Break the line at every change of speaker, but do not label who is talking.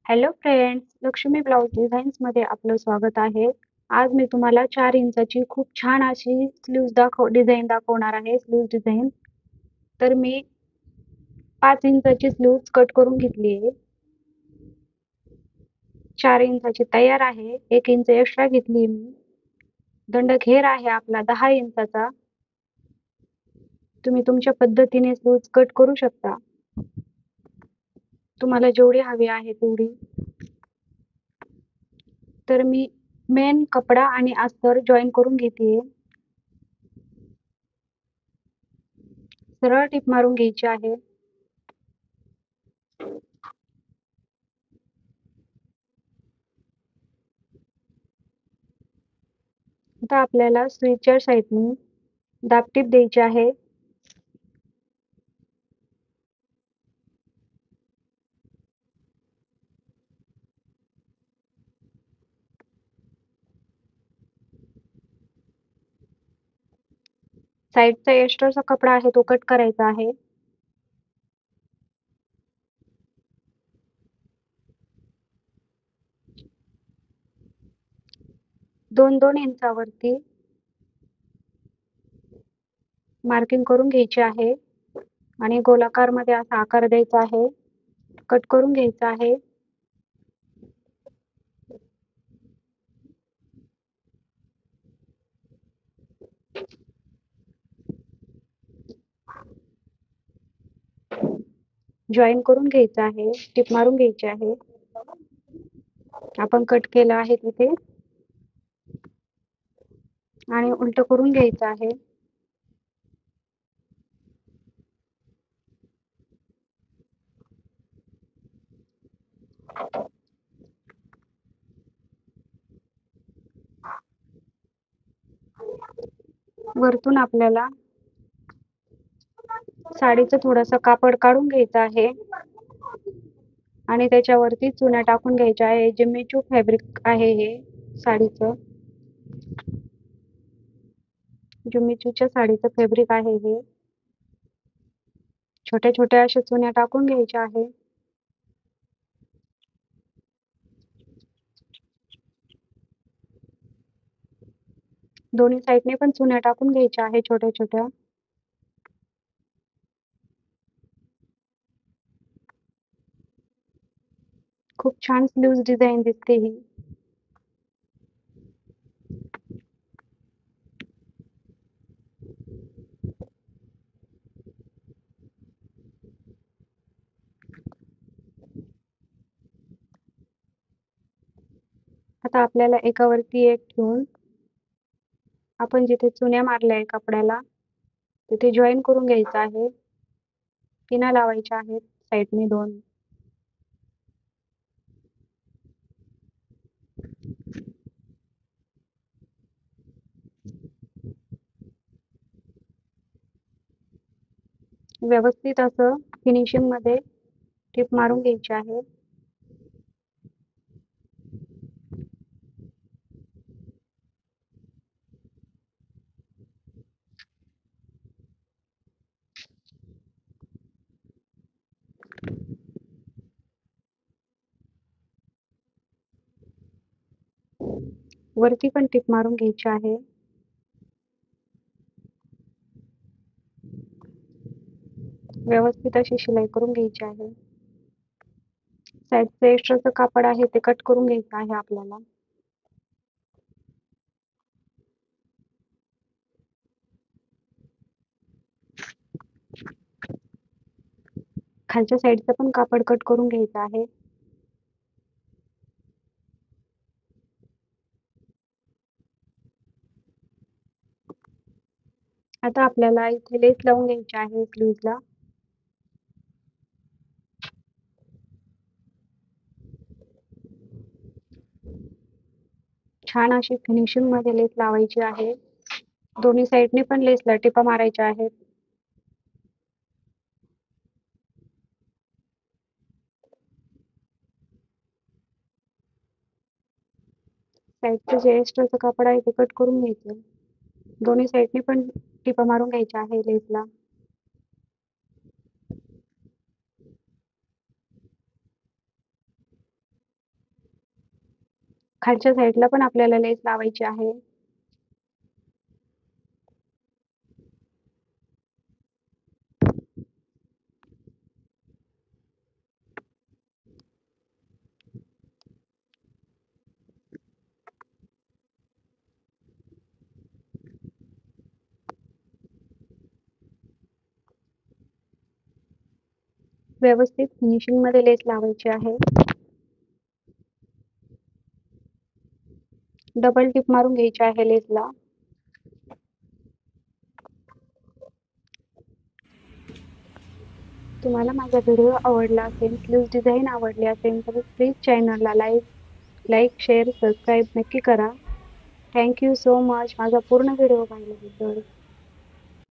Hello friends, Lakshmi blouse डिझाईन्समध्ये आपलं स्वागत आहे. आज मी तुम्हाला 4 इंचाची खूप छान अशी डिझाईन दाखवणार आहे, स्लीव्ज डिझाईन. तर मी 5 इंचाची स्लीव्ज कट करून घेतली आहे. 4 इंचाची तयार आहे. 1 इंच एक्स्ट्रा घेतली मी. दंडघेर आहे आपला 10 इंचाचा. तुम्ही तुमच्या पद्धतीने स्लीव्ज कट करू शकता. तुम्हाला जेवढी हवी आहे तेवढी. तर मी मेन कपडा आणि अस्तर जॉईन करून घेते. सरळ टीप मारून घ्यायची आहे. आता आपल्याला स्लीव्हच्या साईडनी दाबटीप द्यायची आहे. साईडचा एक्स्ट्राचा कपडा आहे तो कट करायचा आहे. दोन 2 इंचावरती मार्किंग करून घ्यायची आहे आणि गोलाकारमध्ये असा आकार द्यायचा आहे. कट करून घ्यायचा आहे. जॉईन करून घ्यायचा आहे. टिप मारून घ्यायची आहे. आपण कट केलं आहे तिथे आणि उलट करून घ्यायचं आहे. वरतून आपल्याला साडीचं थोडंसं कापड काढून घ्यायचं आहे आणि त्याच्यावरती चुन्या टाकून घ्यायच्या आहे. जिम्मीचू फॅब्रिक आहे हे साडीचं. जिम्मीचूच्या साडीचं फॅब्रिक आहे हे. छोट्या छोट्या अशा चुन्या टाकून घ्यायच्या आहे. दोन्ही साईडने पण चुन्या टाकून घ्यायच्या आहे छोट्या छोट्या. खूप छान स्लीव्ज डिझाईन दिसते ही. आता आपल्याला एकावरती एक ठेवून आपण जिथे चुन्या मारल्या आहे कपड्याला तिथे जॉईन करून घ्यायचं आहे. पिना लावायच्या आहेत साईडने 2. व्यवस्थित असं फिनिशिंग मध्ये टिप मारून घ्यायची आहे. वरती पण टिप मारून घ्यायची आहे. व्यवस्थित अशी शिलाई करून घ्यायची आहे. साईडचं एक्स्ट्राचं कापड आहे ते कट करून घ्यायचं आहे आपल्याला. खालच्या साईडचं पण कापड कट करून घ्यायचं आहे. आता आपल्याला इथे लेस लावून घ्यायची आहे स्लीव्हजला. छान अशी फिनिशिंग मध्ये लेस लावायची आहे. दोन्ही साईडने पण लेसला टिपा मारायच्या आहेत. साईडचं जे एक्स्ट्राचं कापड आहे ते कट करून घ्यायचं. दोन्ही साईडने पण टिपा मारून घ्यायच्या आहे लेसला. खालच्या साईडला पण आपल्याला लेस लावायची आहे. व्यवस्थित फिनिशिंग मध्ये लेस लावायची आहे. डबल टिप मारून घ्यायची आहे लेसला. तुम्हाला माझा व्हिडिओ आवडला असेल, स्लीव्ह डिझाईन आवडली असेल तर प्लीज चॅनलला लाईक, शेअर, सबस्क्राईब नक्की करा. थँक यू सो मच माझा पूर्ण व्हिडिओ पाहिल्याबद्दल.